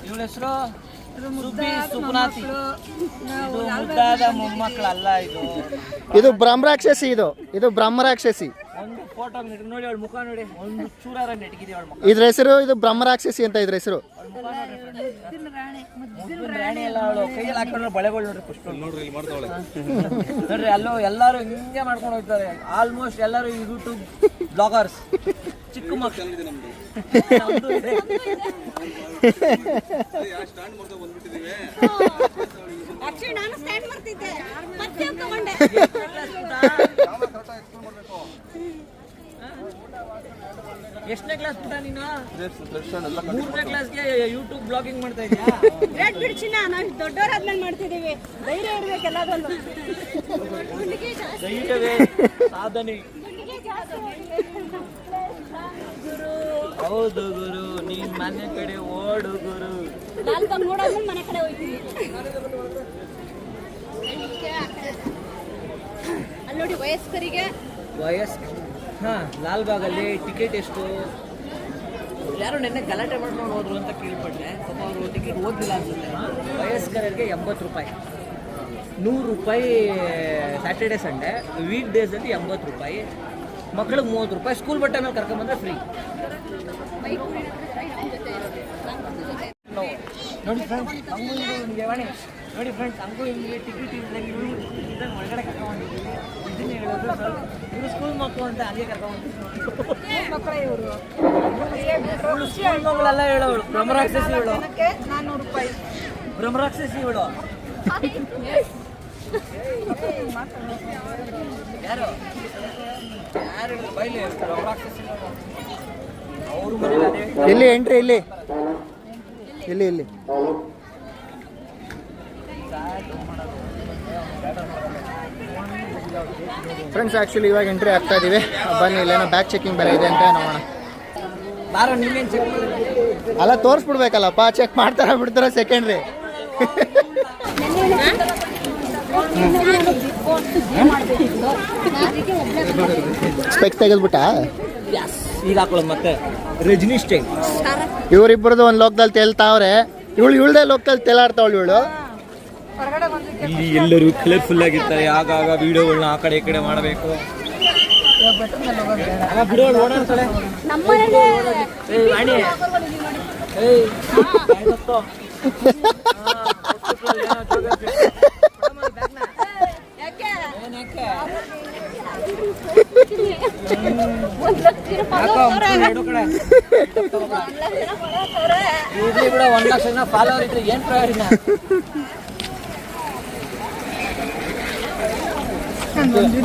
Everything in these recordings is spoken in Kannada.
ಇವಳ ಹೆಸರು ಸುಬ್ಬಿ ಸುಗುನಾತಿ. ಇದು ಮುದ್ದಾದ ಮೊಮ್ಮಕ್ಕಳಲ್ಲ, ಇದು ಬ್ರಹ್ಮರಾಕ್ಷಸಿ. ಇದು ಬ್ರಹ್ಮರಾಕ್ಷಸಿ. ಒಂದು ಫೋಟೋ ನೋಡಿ, ಅವಳ ಮುಖ ನೋಡಿ, ಒಂದು ಚೂರಾರ ನೆಟ್ಗಿದೆ ಅವಳ ಮುಖ. ಇದ್ರ ಹೆಸರು ಇದು ಬ್ರಹ್ಮರಾಕ್ಷಸಿ ಅಂತ. ಇದ್ರ ಹೆಸರು ರಾಣಿ ಎಲ್ಲ. ಅವಳು ಕೈಯಲ್ಲಿ ಹಾಕೊಂಡ್ರೆ ಬಳೆಗಳು ನೋಡ್ರಿ, ಪುಷ್ಪ ನೋಡ್ರಿ ನೋಡ್ರಿ. ಅಲ್ಲೋ ಎಲ್ಲರೂ ಹಿಂಗೆ ಮಾಡ್ಕೊಂಡು ಹೋಗ್ತಾರೆ. ಆಲ್ಮೋಸ್ಟ್ ಎಲ್ಲರೂ ಯೂಟ್ಯೂಬ್ ಬ್ಲಾಗರ್ಸ್. ಚಿಕ್ಕ ಮಕ್ಕಳು ಎಷ್ಟನೇ ಕ್ಲಾಸ್ ಪುಟ್ಟ ನೀನು? 3ನೇ ಕ್ಲಾಸ್ಗೆ ಯೂಟ್ಯೂಬ್ ಬ್ಲಾಗಿಂಗ್ ಮಾಡ್ತಾ ಇದೀಯಾ? ಗ್ರೇಟ್ ಬಿಡ್ಚಿನ ನಾವು ದೊಡ್ಡವರಾದ್ಮೇಲೆ ಮಾಡ್ತಿದೀವಿ. ಧೈರ್ಯ ಇರ್ಬೇಕು ಎಲ್ಲದೊಂದು. ಧೈರ್ಯವೇ ಸಾಧನೆ. ಹೌದು ಗುರು, ನೀನ್ ಮನೆ ಕಡೆ ಓಡು ಗುರು. ನೋಡೋದ್ಮೇಲೆ ಮನೆ ಕಡೆ ಹೋಗ್ತೀವಿ. ಅಲ್ಲಿ ನೋಡಿ ವಯಸ್ಕರಿಗೆ ಲಾಲ್ಬಾಗಲ್ಲಿ ಟಿಕೆಟ್ ಎಷ್ಟು? ಯಾರು ನೆನ್ನೆ ಗಲಾಟೆ ಮಾಡ್ಕೊಂಡು ಹೋದ್ರು ಅಂತ ಕೇಳ್ಪಟ್ಟೆ. ಪಾಪ ಅವರು ಟಿಕೆಟ್ ಓದಿಲ್ಲ ಅನ್ಸುತ್ತೆ. ವಯಸ್ಕರಿಗೆ 80 ರೂಪಾಯಿ, 100 ರೂಪಾಯಿ ಸ್ಯಾಟರ್ಡೆ ಸಂಡೇ, ವೀಕ್ ಡೇಸಲ್ಲಿ 80 ರೂಪಾಯಿ, ಮಕ್ಕಳಿಗೆ 30 ರೂಪಾಯಿ. ಸ್ಕೂಲ್ ಬಟ್ಟೆ ಮೇಲೆ ಕರ್ಕೊಂಬಂದ್ರೆ ಫ್ರೀ. ನೋಡಿ ಫ್ರೆಂಡ್ಸ್, ಹಂಗೂ ನೋಡಿ ಫ್ರೆಂಡ್ಸ್, ಹಂಗೂ ಹಿಂಗೆ ಟಿಕೆಟ್ ಇದ್ದಂಗೆ ಒಳಗಡೆ ಕರ್ಕೊಂಡ್ಬಂದಿದ್ದೀವಿ. ಇದನ್ನ ಹೇಳೋದು ಇವರು ಸ್ಕೂಲ್ ಮಕ್ಕಳು ಅಂತ ಹಂಗೆ ಕರ್ಕೊಂಡ್ಬಂದಿದ್ದೀವಿ. ಸ್ಕೂಲ್ ಮಕ್ಕಳೆಲ್ಲ ಹೇಳೋಳು ಬ್ರಹ್ಮರಾಕ್ಷಸಿ. ಹೇಳೋ 400 ರೂಪಾಯಿ ಬ್ರಹ್ಮರಾಕ್ಷಸಿ. ಹೇಳೋ ಯಾರು ಬೈಲಿ ಬ್ರಹ್ಮರಾಕ್ಷಸಿ. ಅವರು ಮನೇಲಿ ಇಲ್ಲಿ ಎಂಟ್ರಿ ಇಲ್ಲಿ ಇಲ್ಲಿ ಇಲ್ಲಿ ಫ್ರೆಂಡ್ಸ್. ಆ್ಯಕ್ಚುಲಿ ಇವಾಗ ಎಂಟ್ರಿ ಆಗ್ತಾ ಇದೀವಿ. ಬನ್ನಿ, ಇಲ್ಲೇನೋ ಬ್ಯಾಗ್ ಚೆಕಿಂಗ್ ಬೇರೆ ಇದೆ ಅಂತ ನೋಡೋಣ. ಅಲ್ಲ ತೋರಿಸ್ಬಿಡ್ಬೇಕಲ್ಲಪ್ಪ, ಚೆಕ್ ಮಾಡ್ತಾರ ಬಿಡ್ತಾರ ಸೆಕೆಂಡ್ರಿ. ಸ್ಪೆಕ್ಸ್ ತೆಗೆದ್ಬಿಟ್ಟ ಈಗ ಹಾಕೊಳ್ಳೋದು ಮತ್ತೆ ರಜನಿ ಸ್ಟೈಲ್. ಇವರಿಬ್ಬರದು ಒಂದು ಲೋಕದಲ್ಲಿ ತೇಲ್ತಾವ್ರೆ. ಇವಳ್ದೇ ಲೋಕದಲ್ಲಿ ತೇಲಾಡ್ತಾವಳು ಇವಳು. ಇಲ್ಲಿ ಎಲ್ಲರೂ ಕಲರ್ಫುಲ್ ಆಗಿರ್ತಾರೆ. ಆಗಾಗ ವಿಡಿಯೋಗಳನ್ನ ಆ ಕಡೆ ಈ ಕಡೆ ಮಾಡಬೇಕು. ಇರ್ಲಿ ಬಿಡ, 1 ಲಕ್ಷ ಜನ ಫಾಲೋವರ್ ಇದ್ರೆ ಏನ್ ಪ್ರಯೋಜನ?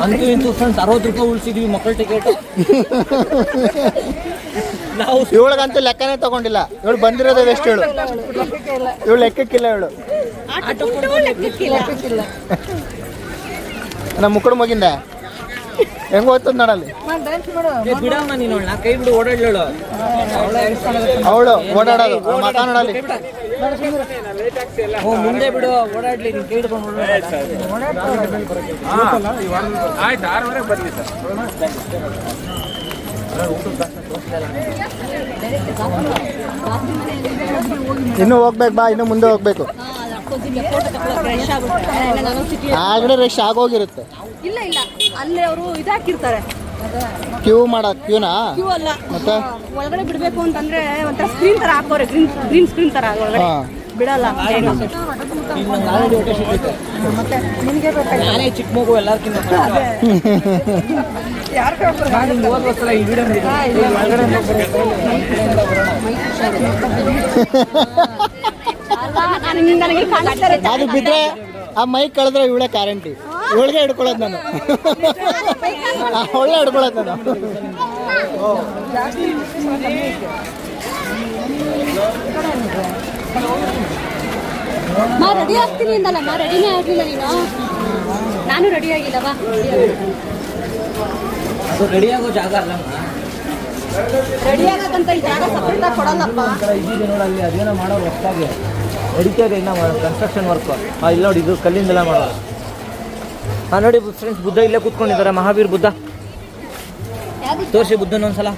ಅಂತೂ ಇಂತೂ ಫ್ರೆಂಡ್ಸ್ 60 ರೂಪಾಯಿ ಉಳಿಸಿದ್ವಿ ಮಕ್ಕಳ ಟಿಕೆಟ್. ನಾವು ಇವಳಿಗಂತೂ ಲೆಕ್ಕನೇ ತಗೊಂಡಿಲ್ಲ. ಇವಳು ಬಂದಿರೋದು ಎಷ್ಟು ಹೇಳು? ಇವಳು ಲೆಕ್ಕಕ್ಕಿಲ್ಲ. ಇವಳು ನಮ್ಮ ಮುಕ್ಕಡ ಮಗಿಂದ ಹೆಂಗ ಓದ್ತದ ನೋಡಲ್ಲಿ. ಬಿಡಮ್ಮ ನೀನು, ನಾ ಕೈ ಬಿಡು ಓಡಾಡ್ಲೇಳು. ಅವಳು ಓಡಾಡೋದು ಮಕ ನೋಡಲ್ಲಿ. ಮುಂದೆ ಬಿಡು, ಓಡಾಡ್ಲಿ. ನೀನು ಕೈ ಹಿಡ್ಕೊಂಡು ಇನ್ನು ಹೋಗ್ಬೇಕು ಬಾ, ಇನ್ನು ಮುಂದೆ ಹೋಗ್ಬೇಕು. ಆಗಲೇ ರಶ್ ಆಗೋಗಿರುತ್ತೆ. ಇಲ್ಲ ಇಲ್ಲ, ಅಲ್ಲಿ ಅವರು ಇದಾಕಿರ್ತಾರೆ. ಕ್ಯೂ ಕ್ಯೂನಾ ಕ್ಯೂ ಅಲ್ಲ, ಮತ್ತೆ ಒಳಗಡೆ ಬಿಡ್ಬೇಕು ಅಂತಂದ್ರೆ ಒಂಥರ ಸ್ಕ್ರೀನ್ ತರ ಹಾಕೋರೆ, ಗ್ರೀನ್ ಸ್ಕ್ರೀನ್ ತರ ಒಳಗಡೆ ಬಿಡಲ್ಲ. ಮತ್ತೆ ನಿಮಗೆ ನಾನೇ ಚಿಕ್ಕ ಮಗು ಎಲ್ಲಾರ್ಕಿಂತ ಅದು ಬಿದ್ರೆ ಆ ಮೈಕ್ ಕಳೆದ್ರೆ ಇವಳೆ ಗ್ಯಾರಂಟಿ. ಇವಳಿಗೆ ಹಿಡ್ಕೊಳ್ಳೋದು ನಾನು, ಒಳ್ಳೆ ಹಿಡ್ಕೊಳ್ಳೋದು ನಾನು. ರೆಡಿ ಆಗ್ತೀನಿ ಅಂದಲ್ಲ, ರೆಡಿನೇ ಆಗಲಿಲ್ಲ ನೀನು. ನಾನು ರೆಡಿ ಆಗಿಲ್ಲವಾ? ಅದು ರೆಡಿ ಆಗೋ ಜಾಗ ಅಲ್ಲ, ರೆಡಿ ಆಗಕ್ಕಂತ ಈ ಜಾಗ ಸಪೋರ್ಟ್ ಆಗಿ ಕೊಡಲ್ಲಪ್ಪ. ಇದಿದೆ ನೋಡಲ್ಲಿ, ಅದೇನೋ ಮಾಡೋ ಹೊಸದಾಗಿ ನಡೀತಾಯಿದೆ ಇನ್ನು ಕನ್ಸ್ಟ್ರಕ್ಷನ್ ವರ್ಕು. ಇಲ್ಲಿ ನೋಡಿ, ಇದು ಕಲ್ಲಿಂದೆಲ್ಲ ಮಾಡೋದು. ನೋಡಿ ಫ್ರೆಂಡ್ಸ್, ಬುದ್ಧ ಇಲ್ಲೇ ಕೂತ್ಕೊಂಡಿದ್ದಾರೆ, ಮಹಾವೀರ್ ಬುದ್ಧ. ತೋರಿಸಿ ಬುದ್ಧನ ಒಂದ್ಸಲ.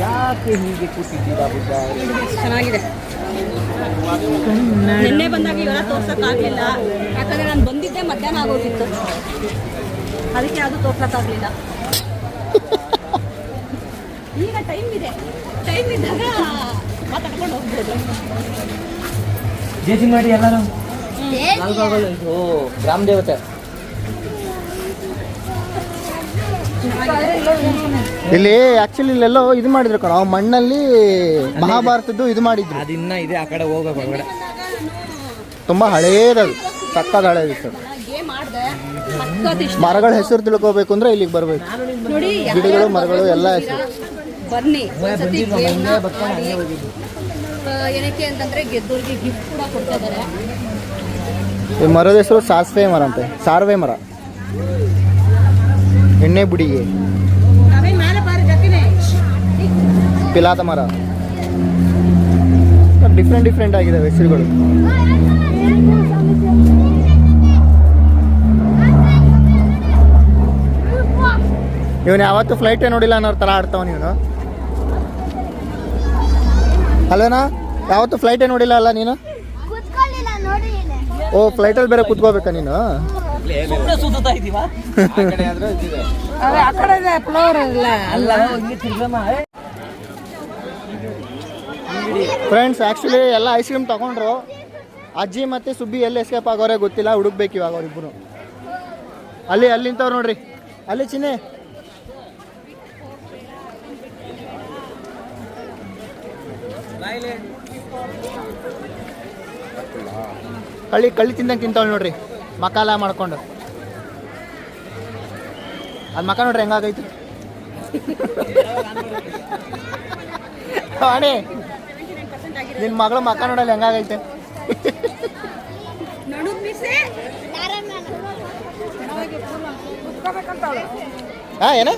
ಯಾಕೆ ಹೀಗೆ ಕೂತಿದ್ದೀರಾ ಬುದ್ಧ? ಚೆನ್ನಾಗಿದೆ. ನಿನ್ನೆ ಬಂದಾಗ ಇವೆಲ್ಲ ತೋರ್ಸೋಕ್ಕಾಗಲಿಲ್ಲ, ಯಾಕಂದರೆ ನಾನು ಬಂದಿದ್ದೆ ಮಧ್ಯಾಹ್ನ ಆಗೋಗಿತ್ತು, ಅದಕ್ಕೆ ಅದು ತೋರ್ಸೋಕ್ಕಾಗಲಿಲ್ಲ. ಈಗ ಟೈಮ್ ಇದ್ದಾಗ ಮಾತಾಡ್ಕೊಂಡು ಹೋಗ್ಬೋದು. ಜೇಸಿ ಮಾಡಿ ಎಲ್ಲರೂ ಓ ಗ್ರಾಮ ದೇವತೆ. ಇಲ್ಲಿ ಆಕ್ಚುಲಿ ಇಲ್ಲೆಲ್ಲೋ ಇದು ಮಾಡಿದ್ರು ಕಣ, ಮಣ್ಣಲ್ಲಿ ಮಹಾಭಾರತದ್ದು ಇದು ಮಾಡಿದ್ರು. ಅದಿನ್ನ ಇದೆ, ಆ ಕಡೆ ಹೋಗ್ಬೇಕು ಹೊರಗಡೆ. ತುಂಬಾ ಹಳೇದದು, ಸಕ್ಕದ ಹಳೇದಿತ್ತು. ಮರಗಳ ಹೆಸರು ತಿಳ್ಕೋಬೇಕು ಅಂದ್ರೆ ಇಲ್ಲಿಗೆ ಬರ್ಬೇಕು. ನೋಡಿ ಗಿಡಗಳು ಮರಗಳು ಎಲ್ಲ ಹೆಸರು. ಬನ್ನಿ ಏನಕ್ಕೆ ಅಂತಂದ್ರೆ ಗೆದ್ದೋರಿಗೆ ಗಿಫ್ಟ್ ಕೂಡ ಕೊಡ್ತಾ ಇದ್ದಾರೆ. ಈ ಮರದ ಹೆಸರು ಸಾಸಿವೆ ಮರ ಅಂತೆ, ಸಾರ್ವೆ ಮರ, ಎಣ್ಣೆ ಬುಡಿಗೆ, ಪಿಲಾದ ಮರ. ಡಿಫ್ರೆಂಟ್ ಆಗಿದಾವೆ ಹೆಸರುಗಳು. ಇವನು ಯಾವತ್ತೂ ಫ್ಲೈಟೇ ನೋಡಿಲ್ಲ ಅನ್ನೋ ಥರ ಆಡ್ತಾವ ನೀನು ಅಲ್ವೇನಾ? ಯಾವತ್ತೂ ಫ್ಲೈಟೇ ನೋಡಿಲ್ಲ ಅಲ್ಲ ನೀನು? ಓ, ಫ್ಲೈಟಲ್ಲಿ ಬೇರೆ ಕೂತ್ಕೋಬೇಕಾ ನೀನು? ಫ್ರೆಂಡ್ಸ್, ಆ್ಯಕ್ಚುಲಿ ಎಲ್ಲ ಐಸ್ ಕ್ರೀಮ್ ತಗೊಂಡ್ರು. ಅಜ್ಜಿ ಮತ್ತು ಸುಬ್ಬಿ ಎಲ್ಲಿ ಎಸ್ಕೇಪ್ ಆಗೋರೆ ಗೊತ್ತಿಲ್ಲ, ಹುಡುಕ್ಬೇಕು ಇವಾಗ ಅವರಿಬ್ಬರು. ಅಲ್ಲಿ ನಿಂತವ್ರು ನೋಡ್ರಿ, ಅಲ್ಲಿ ಚಿನ್ನೆ. ಕಳ್ಳಿ ತಿಂದಂಗೆ ತಿಂತಾವಳು ನೋಡ್ರಿ, ಮಕಾಲ ಮಾಡ್ಕೊಂಡು. ಅದು ಮಕ ನೋಡ್ರಿ ಹೆಂಗಾಗೈತಿ. ಅಣೆ, ನಿನ್ನ ಮಗಳು ಮಕ ನೋಡಲ್ಲ ಹೆಂಗಾಗೈತೆ. ಹಾಂ, ಏನ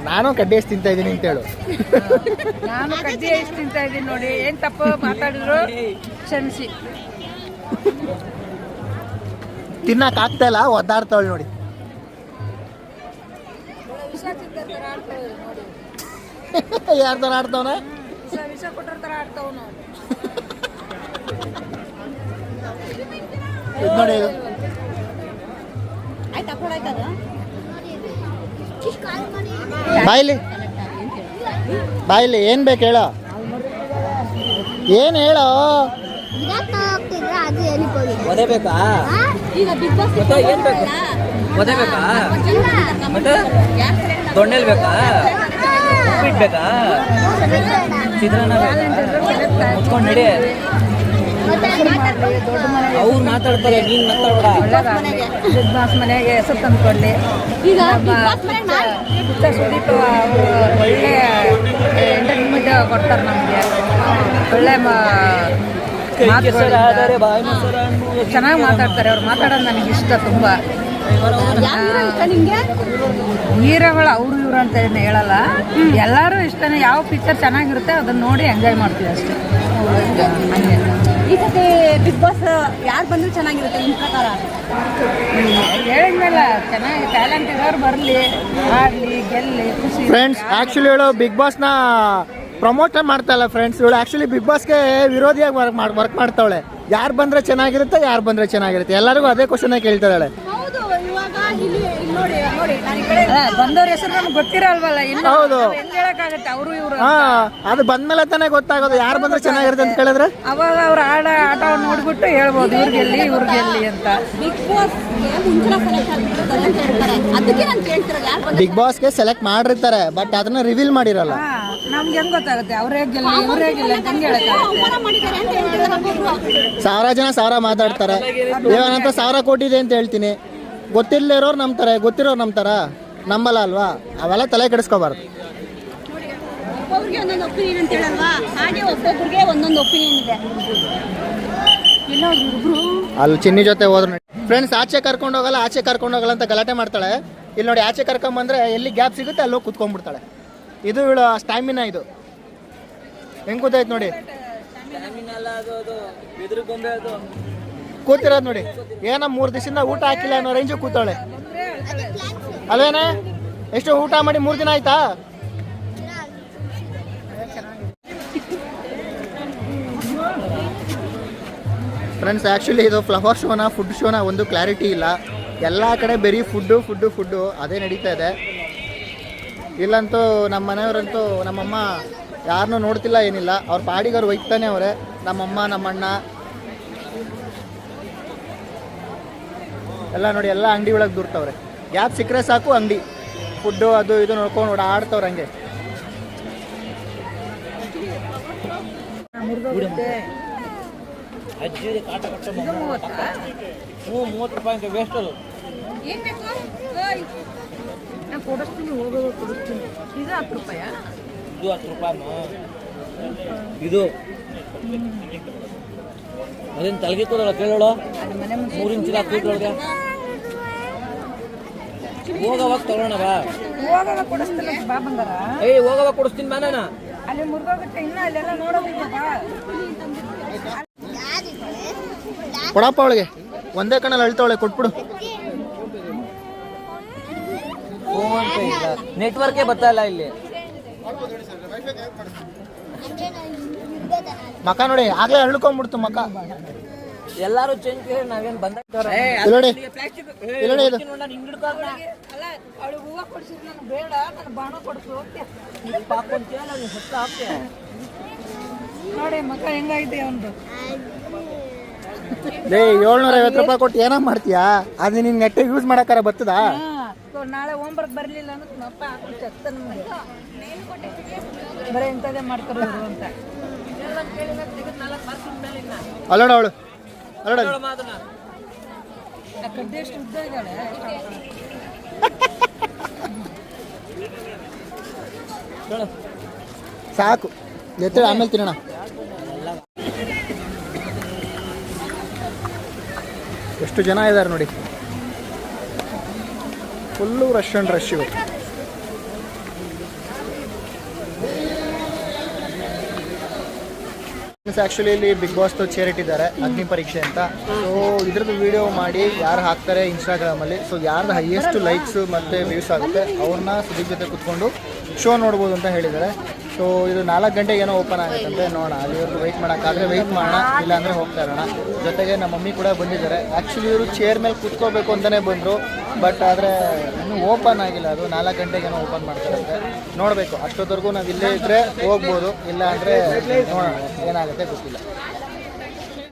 ನಾನು ಕಡ್ಡಿ ಎಷ್ಟು ತಿಂತಾ ಇದ್ದೀನಿ ಅಂತೇಳು. ನಾನು ಕಡ್ಡಿ ಎಷ್ಟು ತಿಂತಾ ಇದ್ದೀನಿ ನೋಡಿ. ಏನ್ ತಪ್ಪು ಮಾತಾಡಿದ್ರು ಕ್ಷಮಿಸಿ. ತಿನ್ನಕ್ ಆಗ್ತಾ ಇಲ್ಲ, ಒದ್ದಾಡ್ತಾವಳು ನೋಡಿ. ಯಾರ ತರ ಆಡ್ತಾವನ? ವಿಷ ಕೊಟ್ಟರ ತರ ಆಡ್ತಾವ ನಾವು. ನೋಡಿ ಇದು ಬಾಯಿಲಿ ಏನ್ ಬೇಕು ಹೇಳೋ, ಏನ್ ಹೇಳೋ. ಒದೆ ಬೇಕಾ? ಮತ್ತೆ ಏನ್ ಬೇಕು? ಒದೆ ಬೇಕಾ? ಮತ್ತೆ ದೊಣ್ಣೆಲ್ ಬೇಕಾ? ಉಪ್ಪಿಟ್ಟು ಬೇಕಾ? ಚಿತ್ರಾನ್ನ ಬೇಕಾ? ಮುಚ್ಕೊಂಡು ನಡಿ. ಅವ್ರು ಮಾತಾಡ್ತಾರೆ, ನೀನ್ ಮಾತಾಡ್ಬೇಡ. ಬಾಸ್ ಮನೆಗೆ ಹೆಸರು ತಂದ್ಕೊಳ್ಳಿ. ಸುದೀಪ್ ಅವರು ಒಳ್ಳೆ ಎಂಟರ್ಟೈನ್ಮೆಂಟ್ ಕೊಡ್ತಾರೆ ನಮಗೆ. ಒಳ್ಳೆ ಚೆನ್ನಾಗಿ ಮಾತಾಡ್ತಾರೆ. ಅವ್ರು ಮಾತಾಡೋದು ನನಗೆ ಇಷ್ಟ ತುಂಬ. ಹೀರೋಗಳು ಅವ್ರು ಇವ್ರು ಅಂತ ಹೇಳಲ್ಲ, ಎಲ್ಲರೂ ಇಷ್ಟನೇ. ಯಾವ ಪಿಕ್ಚರ್ ಚೆನ್ನಾಗಿರುತ್ತೆ ಅದನ್ನ ನೋಡಿ ಎಂಜಾಯ್ ಮಾಡ್ತೀವಿ ಅಷ್ಟೇ. ಈ ಸತಿ ಬಿಗ್ ಬಾಸ್ ಯಾರು ಬಂದರೂ ಚೆನ್ನಾಗಿರುತ್ತೆ ನಿಮ್ಮ ಪ್ರಕಾರ? ಹೇಳಿದ್ಮೇಲೆ ಚೆನ್ನಾಗಿ ಟ್ಯಾಲೆಂಟ್ ಇರೋರು ಬರಲಿ, ಆಡಲಿ, ಗೆಲ್ಲಿ, ಖುಷಿ. ಫ್ರೆಂಡ್ಸ್, ಆ್ಯಕ್ಚುಲಿ ಹೇಳೋ ಬಿಗ್ ಬಾಸ್ನ ಪ್ರಮೋಟ್ ಮಾಡ್ತಾ ಇಲ್ಲ ಫ್ರೆಂಡ್ಸ್. ಇವಳು ಆ್ಯಕ್ಚುಲಿ ಬಿಗ್ ಬಾಸ್ಗೆ ವಿರೋಧಿಯಾಗಿ ವರ್ಕ್ ಮಾಡ್ತಾವಳೆ. ಯಾರು ಬಂದರೆ ಚೆನ್ನಾಗಿರುತ್ತೆ, ಯಾರು ಬಂದರೆ ಚೆನ್ನಾಗಿರುತ್ತೆ, ಎಲ್ಲರಿಗೂ ಅದೇ ಕ್ವಶನ್ ಕೇಳ್ತಾಳೆ. ಬಂದವ್ರ ಹೆಸರು ನಮ್ಗೆ ಗೊತ್ತಿರಲ್ವಲ್ಲ, ಇನ್ನು ಹೌದು, ಹೆಂಗ್ ಹೇಳಕ್ಕಾಗತ್ತೆ? ಅವರು ಇವರು ಅದು ಬಂದ್ಮೇಲೆ ತಾನೇ ಗೊತ್ತಾಗೋದು ಯಾರು ಬಂದ್ರೆ ಚೆನ್ನಾಗಿರುತ್ತೆ ಅಂತ ಕೇಳಿದ್ರೆ. ಅವಾಗ ಅವ್ರ ಆಟವನ್ನು ನೋಡ್ಬಿಟ್ಟು ಹೇಳ್ಬೋದು ಇವ್ರಿಗೆಲ್ಲಿ ಇವ್ರಿಗೆಲ್ಲಿ ಅಂತ. ಬಿಗ್ ಬಾಸ್ಗೆ ಸೆಲೆಕ್ಟ್ ಮಾಡಿರ್ತಾರೆ, ಬಟ್ ಅದನ್ನ ರಿವೀಲ್ ಮಾಡಿರಲ್ಲ. ನಮ್ಗೆ ಹೆಂಗ್ ಗೊತ್ತಾಗುತ್ತೆ ಅವ್ರೇ ಗೆಲ್ಲಿ ಇವ್ರೇ ಗೆಲ್ಲಿ ಅಂತ ಹೆಂಗ್ ಹೇಳಕ್ಕಾಗುತ್ತೆ? 1000 ಜನ 1000 ಮಾತಾಡ್ತಾರೆ. ಇವಾಗಂತ 1000 ಕೋಟಿ ಇದೆ ಅಂತ ಹೇಳ್ತೀನಿ. ಗೊತ್ತಿಲ್ಲದಿರೋರು ನಂಬ್ತಾರೆ, ಗೊತ್ತಿರೋರು ನಂಬ್ತಾರ, ನಂಬಲ್ಲ ಅಲ್ವಾ? ಅವೆಲ್ಲ ತಲೆ ಕೆಡಿಸ್ಕೋಬಾರ್ದು. ಒಬ್ಬೊಬ್ರಿಗೆ ಒಂದೊಂದು ಒಪಿನಿಯನ್ ಅಂತ ಹೇಳಲ್ವಾ, ಹಾಗೆ ಒಬ್ಬೊಬ್ರಿಗೆ ಒಂದೊಂದು ಒಪಿನಿಯನ್ ಇದೆ. ಅಲ್ಲಿ ಚಿನ್ನಿ ಜೊತೆ ಹೋದ್ರು ಫ್ರೆಂಡ್ಸ್, ಆಚೆ ಕರ್ಕೊಂಡು ಹೋಗಲ್ಲ ಅಂತ ಗಲಾಟೆ ಮಾಡ್ತಾಳೆ. ಇಲ್ಲಿ ನೋಡಿ, ಆಚೆ ಕರ್ಕೊಂಬಂದ್ರೆ ಎಲ್ಲಿ ಗ್ಯಾಪ್ ಸಿಗುತ್ತೆ ಅಲ್ಲಿ ಹೋಗಿ ಕುತ್ಕೊಂಡ್ಬಿಡ್ತಾಳೆ. ಇದು ಇವಳು ಸ್ಟ್ಯಾಮಿನಾ. ಇದು ಹೆಂಗ್ ಕೂತೈತೆ ನೋಡಿ, ಕೂತಿರೋದು ನೋಡಿ. ಏನೋ 3 ದಿವಸದಿಂದ ಊಟ ಹಾಕಿಲ್ಲ ಅನ್ನೋ ರೇಂಜು ಕೂತಾಳೆ ಅಲ್ವೇನೆ? ಎಷ್ಟು ಊಟ ಮಾಡಿ 3 ದಿನ ಆಯ್ತಾ? ಫ್ರೆಂಡ್ಸ್ ಆ್ಯಕ್ಚುಲಿ ಇದು ಫ್ಲವರ್ ಶೋನ ಫುಡ್ ಶೋನ ಒಂದು ಕ್ಲಾರಿಟಿ ಇಲ್ಲ. ಎಲ್ಲ ಕಡೆ ಬರೀ ಫುಡ್ಡು ಅದೇ ನಡೀತಾ ಇದೆ. ಇಲ್ಲಂತೂ ನಮ್ಮ ಮನೆಯವರಂತೂ ನಮ್ಮಮ್ಮ ಯಾರನ್ನೂ ನೋಡ್ತಿಲ್ಲ ಏನಿಲ್ಲ, ಅವ್ರ ಪಾಡಿಗವ್ರು ಒಯ್ತಾನೆ ಅವರೇ. ನಮ್ಮಮ್ಮ ನಮ್ಮಣ್ಣ ಎಲ್ಲ ನೋಡಿ ಎಲ್ಲ ಅಂಗಡಿ ಒಳಗೆ ದೂರ್ತವ್ರೆ. ಗ್ಯಾಪ್ ಸಿಕ್ಕರೆ ಸಾಕು ಅಂಗಡಿ ಫುಡ್ಡು ಅದು ಇದು ನೋಡ್ಕೊಂಡು ಆಡ್ತವ್ರೆ ಹಂಗೆ. ಅಜ್ಜಿ ಕಾಟ ಕಟ್ಟ 30 ರೂಪಾಯಿ ಅಂತ ವೇಸ್ಟ್ ಅದು. ಏನು ಬೇಕು ನಾನು ಕೊಡಿಸ್ತೀನಿ, ಹೋಗೋದು ಕೊಡಿಸ್ತೀನಿ. ಇದು 10 ರೂಪಾಯ? ಇದು 10 ರೂಪಾಯಿ. ಇದು ಅದೇನು ತಲೆಗೆ ಕೂದಲ್ಲ ಕೇಳೋಳು. 3 ಇಂಚಿನ ಕೂದೊಳಗೆ ಹೋಗವಾಗ ತಗೊಳ್ಳೋಣ ಬಾ. ಹೋಗೋವಾಗ ಕೊಡಿಸ್ತಿಲ್ಲ ಬಾ ಬಂಗಾರ. ಹೋಗವಾಗ ಕೊಡಿಸ್ತೀನಿ ಬಾ. ನಾನು ಅಲ್ಲಿ ಮುರಿದೋಗುತ್ತೆ, ಇನ್ನು ಅಲ್ಲೆಲ್ಲ ನೋಡೋದಿಲ್ಲ ಬಾ. ಕೊಡಪ್ಪ ಅವಳಿಗೆ ಒಂದೇ ಕಣ್ಣಲ್ಲಿ ಅಳ್ತಾವಳೆ, ಕೊಟ್ಬಿಡು. ನೆಟ್ವರ್ಕೇ ಬರ್ತಾ ಇಲ್ಲ ಇಲ್ಲಿ. ಮಕ ನೋಡಿ ಆಗ್ಲೇ ಅಳ್ಕೊಂಡ್ಬಿಡ್ತು ಮಕ. ಎಲ್ಲಾರು ಚೇಂಜ್ ನಾವೇನು ಬಂದ ನೋಡಿ ಇದು ಅಲ್ಲ ಅವಳಿಗೆ ಹೂವು ಕೊಡಿಸಿದ್ರೆ ನಾನು ಬೇಡ, ನಾನು ಬಾಣ ಕೊಡಿಸು ನೋಡಿ ಮಕ್ಕ ಹೆಂಗಾಗಿದೆ ಅವನದು. 750 ರೂಪಾಯಿ ಕೊಟ್ಟು ಏನೋ ಮಾಡ್ತೀಯಾ? ಅದು ನೀನು ನೆಟ್ಟಿಗೆ ಯೂಸ್ ಮಾಡಕ್ಕಾರ ಬರ್ತದಾ? ನಾಳೆ ಹೋಮ್ವರ್ಕ್ ಬರಲಿಲ್ಲ ಅನ್ನೋದು ನಮ್ಮ ಅಪ್ಪ ಹಾಕೊಂಡು ಚೆತ್ತ ನಮಗೆ ಬರೀ ಇಂಥದ್ದೇ ಮಾಡ್ತಾರೆ ಇವರು ಅಂತ. ಅಲ್ಲೋಡ ಅವಳು ಅಲ್ಲೋಡ ಆ ಕಡ್ಡಿ ಎಷ್ಟು ಉದ್ದ ಇದ್ದಾಳೆ. ಸಾಕು ಎತ್ತೇಳಿ ಆಮೇಲೆ ತಿನ್ನೋಣ. ಎಷ್ಟು ಜನ ಇದ್ದಾರೆ ನೋಡಿ, ಫುಲ್ಲು ರಶ್ ಅಂಡ್ ರಶ್ ಇವತ್ತು. ಆ್ಯಕ್ಚುಲಿ ಇಲ್ಲಿ ಬಿಗ್ ಬಾಸ್ ಚೇರ್ ಇಟ್ಟಿದ್ದಾರೆ ಅಗ್ನಿ ಪರೀಕ್ಷೆ ಅಂತ. ಸೊ ಇದ್ರದ್ದು ವಿಡಿಯೋ ಮಾಡಿ ಯಾರು ಹಾಕ್ತಾರೆ ಇನ್ಸ್ಟಾಗ್ರಾಮಲ್ಲಿ, ಸೊ ಯಾರ್ದು ಹೈಯೆಸ್ಟ್ ಲೈಕ್ಸ್ ಮತ್ತು ವ್ಯೂಸ್ ಆಗುತ್ತೆ ಅವ್ರನ್ನ ಸುದೀಪ್ ಜೊತೆ ಕುತ್ಕೊಂಡು ಶೋ ನೋಡ್ಬೋದು ಅಂತ ಹೇಳಿದ್ದಾರೆ. ಸೊ ಇದು 4 ಗಂಟೆಗೆ ಏನೋ ಓಪನ್ ಆಗುತ್ತಂತೆ, ನೋಡೋಣ. ಅಲ್ಲಿವರೆಗೂ ವೆಯ್ಟ್ ಮಾಡೋಕ್ಕಾದ್ರೆ ವೆಯ್ಟ್ ಮಾಡೋಣ, ಇಲ್ಲಾಂದರೆ ಹೋಗ್ತಾ ಇರೋಣ. ಜೊತೆಗೆ ನಮ್ಮ ಮಮ್ಮಿ ಕೂಡ ಬಂದಿದ್ದಾರೆ. ಆ್ಯಕ್ಚುಲಿ ಇವರು ಚೇರ್ ಮೇಲೆ ಕೂತ್ಕೋಬೇಕು ಅಂತಲೇ ಬಂದರು, ಬಟ್ ಆದರೆ ಇನ್ನೂ ಓಪನ್ ಆಗಿಲ್ಲ. ಅದು 4 ಗಂಟೆಗೆ ಏನೋ ಓಪನ್ ಮಾಡ್ತಾರಂತೆ, ನೋಡಬೇಕು. ಅಷ್ಟೊತ್ತವರೆಗೂ ನಾವು ಇಲ್ಲೇ ಇದ್ದರೆ ಹೋಗ್ಬೋದು, ಇಲ್ಲ ಅಂದರೆ ನೋಡೋಣ ಏನಾಗುತ್ತೆ ಗೊತ್ತಿಲ್ಲ.